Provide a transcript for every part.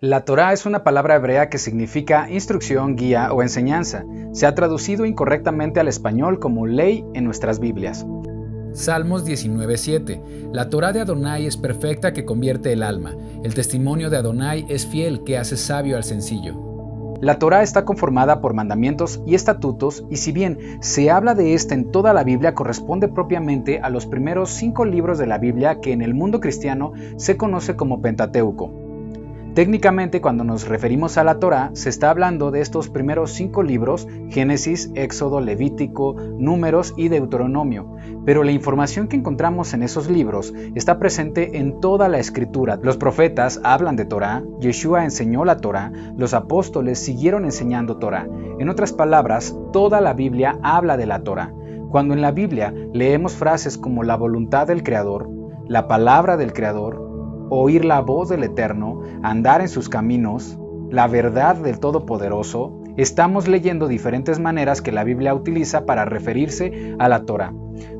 La Torá es una palabra hebrea que significa instrucción, guía o enseñanza. Se ha traducido incorrectamente al español como ley en nuestras Biblias. Salmos 19:7. La Torá de Adonai es perfecta que convierte el alma. El testimonio de Adonai es fiel que hace sabio al sencillo. La Torá está conformada por mandamientos y estatutos, y si bien se habla de esta en toda la Biblia, corresponde propiamente a los primeros 5 libros de la Biblia que en el mundo cristiano se conoce como Pentateuco. Técnicamente, cuando nos referimos a la Torá, se está hablando de estos primeros 5 libros, Génesis, Éxodo, Levítico, Números y Deuteronomio, pero la información que encontramos en esos libros está presente en toda la Escritura. Los profetas hablan de Torá, Yeshua enseñó la Torá, los apóstoles siguieron enseñando Torá. En otras palabras, toda la Biblia habla de la Torá. Cuando en la Biblia leemos frases como la voluntad del Creador, la palabra del Creador, oír la voz del Eterno, andar en sus caminos, la verdad del Todopoderoso, estamos leyendo diferentes maneras que la Biblia utiliza para referirse a la Torá,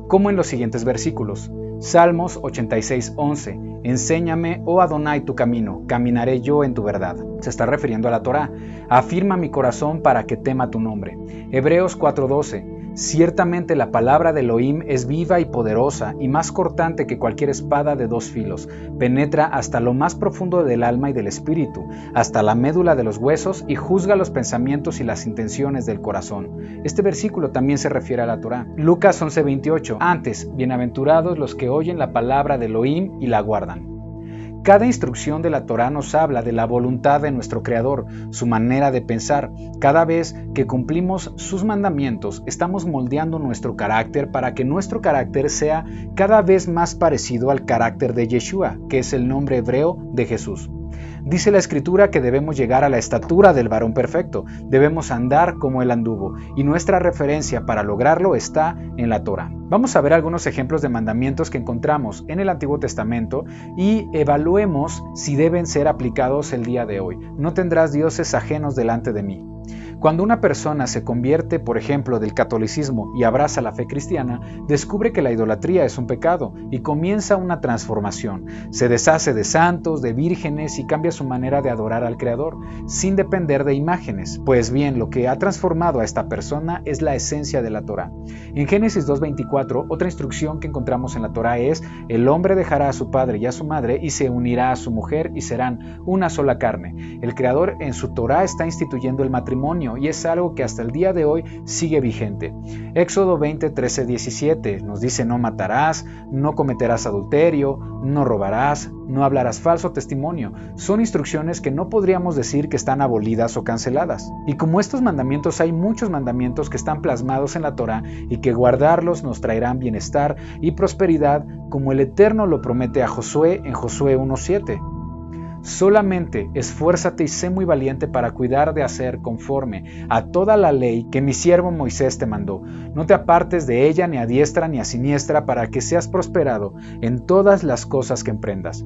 como en los siguientes versículos. Salmos 86:11. Enséñame, oh Adonai, tu camino, caminaré yo en tu verdad. Se está refiriendo a la Torá. Afirma mi corazón para que tema tu nombre. Hebreos 4:12. Ciertamente la palabra de Elohim es viva y poderosa y más cortante que cualquier espada de 2 filos. Penetra hasta lo más profundo del alma y del espíritu, hasta la médula de los huesos y juzga los pensamientos y las intenciones del corazón. Este versículo también se refiere a la Torá. Lucas 11:28. Antes, bienaventurados los que oyen la palabra de Elohim y la guardan. Cada instrucción de la Torá nos habla de la voluntad de nuestro Creador, su manera de pensar. Cada vez que cumplimos sus mandamientos, estamos moldeando nuestro carácter para que nuestro carácter sea cada vez más parecido al carácter de Yeshua, que es el nombre hebreo de Jesús. Dice la Escritura que debemos llegar a la estatura del varón perfecto, debemos andar como Él anduvo, y nuestra referencia para lograrlo está en la Torá. Vamos a ver algunos ejemplos de mandamientos que encontramos en el Antiguo Testamento y evaluemos si deben ser aplicados el día de hoy. No tendrás dioses ajenos delante de mí. Cuando una persona se convierte, por ejemplo, del catolicismo y abraza la fe cristiana, descubre que la idolatría es un pecado y comienza una transformación. Se deshace de santos, de vírgenes y cambia su manera de adorar al Creador, sin depender de imágenes. Pues bien, lo que ha transformado a esta persona es la esencia de la Torá. En Génesis 2:24, otra instrucción que encontramos en la Torá es: el hombre dejará a su padre y a su madre y se unirá a su mujer y serán una sola carne. El Creador en su Torá está instituyendo el matrimonio y es algo que hasta el día de hoy sigue vigente. Éxodo 20:13-17 nos dice: no matarás, no cometerás adulterio, no robarás, no hablarás falso testimonio. Son instrucciones que no podríamos decir que están abolidas o canceladas. Y como estos mandamientos, hay muchos mandamientos que están plasmados en la Torá y que guardarlos nos traerán bienestar y prosperidad, como el Eterno lo promete a Josué en Josué 1:7. Solamente esfuérzate y sé muy valiente para cuidar de hacer conforme a toda la ley que mi siervo Moisés te mandó. No te apartes de ella ni a diestra ni a siniestra, para que seas prosperado en todas las cosas que emprendas.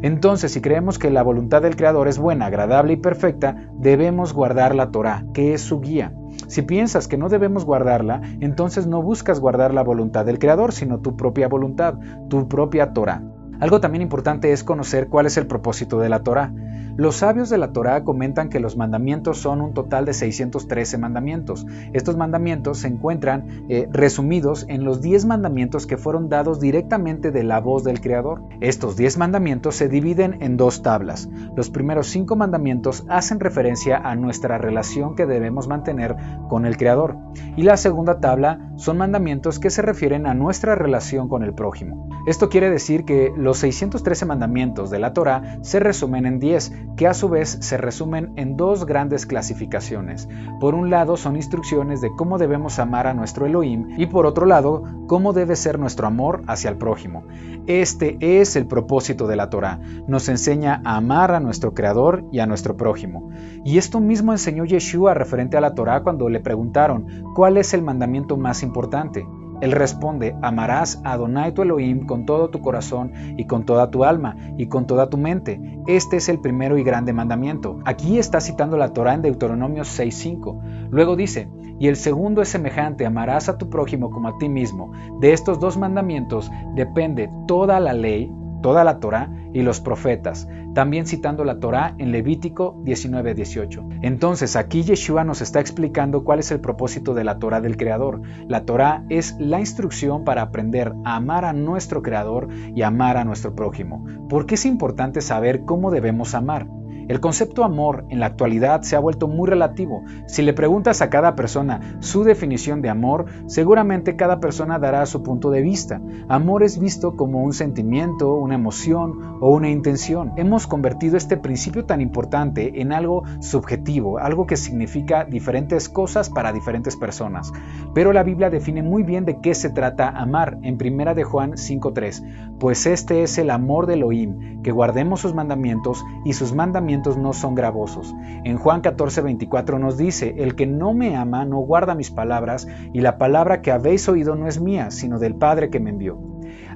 Entonces, si creemos que la voluntad del Creador es buena, agradable y perfecta, debemos guardar la Torá, que es su guía. Si piensas que no debemos guardarla, entonces no buscas guardar la voluntad del Creador, sino tu propia voluntad, tu propia Torá. Algo también importante es conocer cuál es el propósito de la Torá. Los sabios de la Torá comentan que los mandamientos son un total de 613 mandamientos. Estos mandamientos se encuentran resumidos en los 10 mandamientos que fueron dados directamente de la voz del Creador. Estos 10 mandamientos se dividen en 2 tablas. Los primeros 5 mandamientos hacen referencia a nuestra relación que debemos mantener con el Creador. Y la segunda tabla son mandamientos que se refieren a nuestra relación con el prójimo. Esto quiere decir que los 613 mandamientos de la Torá se resumen en 10, que a su vez se resumen en 2 grandes clasificaciones. Por un lado son instrucciones de cómo debemos amar a nuestro Elohim y por otro lado cómo debe ser nuestro amor hacia el prójimo. Este es el propósito de la Torá. Nos enseña a amar a nuestro Creador y a nuestro prójimo. Y esto mismo enseñó Yeshua referente a la Torá cuando le preguntaron ¿cuál es el mandamiento más importante? Él responde: amarás a Adonai tu Elohim con todo tu corazón y con toda tu alma y con toda tu mente. Este es el primero y grande mandamiento. Aquí está citando la Torá en Deuteronomio 6:5. Luego dice: y el segundo es semejante: amarás a tu prójimo como a ti mismo. De estos 2 mandamientos depende toda la ley toda la Torá y los profetas, también citando la Torá en Levítico 19:18. Entonces aquí Yeshua nos está explicando cuál es el propósito de la Torá del Creador. La Torá es la instrucción para aprender a amar a nuestro Creador y amar a nuestro prójimo. ¿Por qué es importante saber cómo debemos amar? El concepto amor en la actualidad se ha vuelto muy relativo. Si le preguntas a cada persona su definición de amor, seguramente cada persona dará su punto de vista. Amor es visto como un sentimiento, una emoción o una intención. Hemos convertido este principio tan importante en algo subjetivo, algo que significa diferentes cosas para diferentes personas. Pero la Biblia define muy bien de qué se trata amar en 1 de Juan 5:3. Pues este es el amor de Elohim, que guardemos sus mandamientos, y sus mandamientos no son gravosos. En Juan 14:24 nos dice: el que no me ama no guarda mis palabras, y la palabra que habéis oído no es mía, sino del Padre que me envió.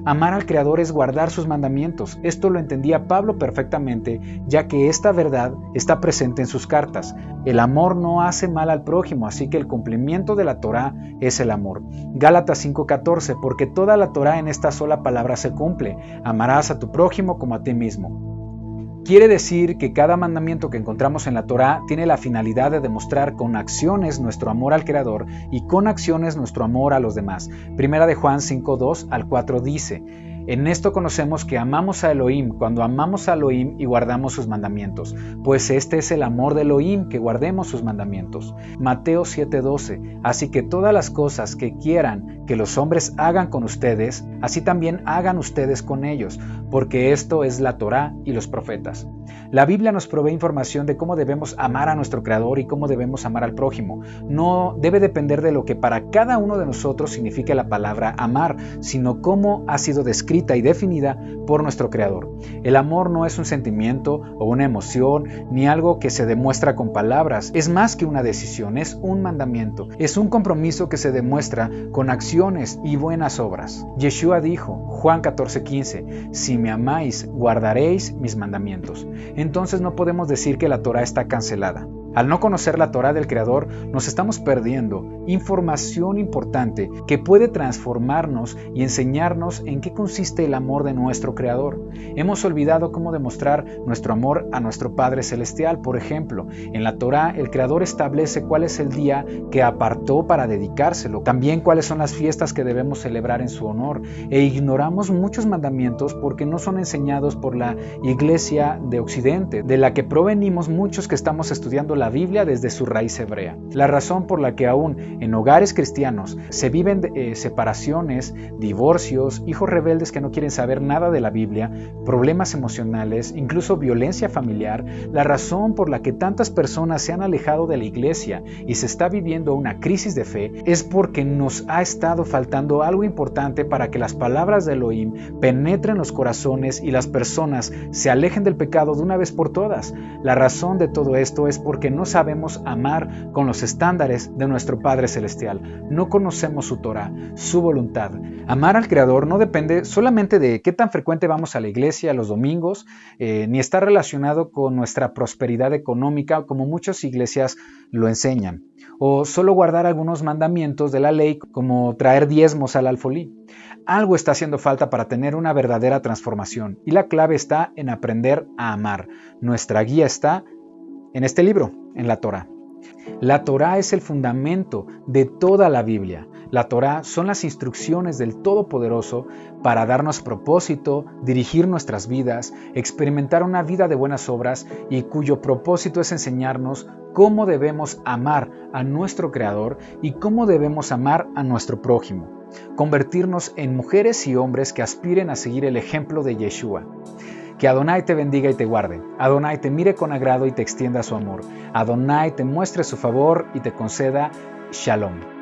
Amar al Creador es guardar sus mandamientos. Esto lo entendía Pablo perfectamente, ya que esta verdad está presente en sus cartas. El amor no hace mal al prójimo, así que el cumplimiento de la Torá es el amor. Gálatas 5:14, porque toda la Torá en esta sola palabra se cumple: amarás a tu prójimo como a ti mismo. Quiere decir que cada mandamiento que encontramos en la Torá tiene la finalidad de demostrar con acciones nuestro amor al Creador y con acciones nuestro amor a los demás. 1 de Juan 5:2 al 4 dice: en esto conocemos que amamos a Elohim cuando amamos a Elohim y guardamos sus mandamientos, pues este es el amor de Elohim, que guardemos sus mandamientos. Mateo 7:12, así que todas las cosas que quieran que los hombres hagan con ustedes, así también hagan ustedes con ellos, porque esto es la Torá y los profetas. La Biblia nos provee información de cómo debemos amar a nuestro Creador y cómo debemos amar al prójimo. No debe depender de lo que para cada uno de nosotros significa la palabra amar, sino cómo ha sido descrita y definida por nuestro Creador. El amor no es un sentimiento o una emoción, ni algo que se demuestra con palabras. Es más que una decisión, es un mandamiento. Es un compromiso que se demuestra con acciones y buenas obras. Yeshua dijo, Juan 14:15, si me amáis, guardaréis mis mandamientos. Entonces no podemos decir que la Torá está cancelada. Al no conocer la Torá del Creador, nos estamos perdiendo información importante que puede transformarnos y enseñarnos en qué consiste el amor de nuestro Creador. Hemos olvidado cómo demostrar nuestro amor a nuestro Padre Celestial. Por ejemplo, en la Torá el Creador establece cuál es el día que apartó para dedicárselo, también cuáles son las fiestas que debemos celebrar en su honor, e ignoramos muchos mandamientos porque no son enseñados por la Iglesia de Occidente, de la que provenimos muchos que estamos estudiando la Biblia desde su raíz hebrea. La razón por la que aún en hogares cristianos se viven separaciones, divorcios, hijos rebeldes que no quieren saber nada de la Biblia, problemas emocionales, incluso violencia familiar, la razón por la que tantas personas se han alejado de la iglesia y se está viviendo una crisis de fe es porque nos ha estado faltando algo importante para que las palabras de Elohim penetren los corazones y las personas se alejen del pecado de una vez por todas. La razón de todo esto es porque no sabemos amar con los estándares de nuestro Padre Celestial. No conocemos su Torá, su voluntad. Amar al Creador no depende solamente de qué tan frecuente vamos a la iglesia los domingos, ni está relacionado con nuestra prosperidad económica, como muchas iglesias lo enseñan, o solo guardar algunos mandamientos de la ley, como traer diezmos al alfolí. Algo está haciendo falta para tener una verdadera transformación, y la clave está en aprender a amar. Nuestra guía está en este libro, en la Torá. La Torá es el fundamento de toda la Biblia. La Torá son las instrucciones del Todopoderoso para darnos propósito, dirigir nuestras vidas, experimentar una vida de buenas obras y cuyo propósito es enseñarnos cómo debemos amar a nuestro Creador y cómo debemos amar a nuestro prójimo. Convertirnos en mujeres y hombres que aspiren a seguir el ejemplo de Yeshua. Que Adonai te bendiga y te guarde. Adonai te mire con agrado y te extienda su amor. Adonai te muestre su favor y te conceda Shalom.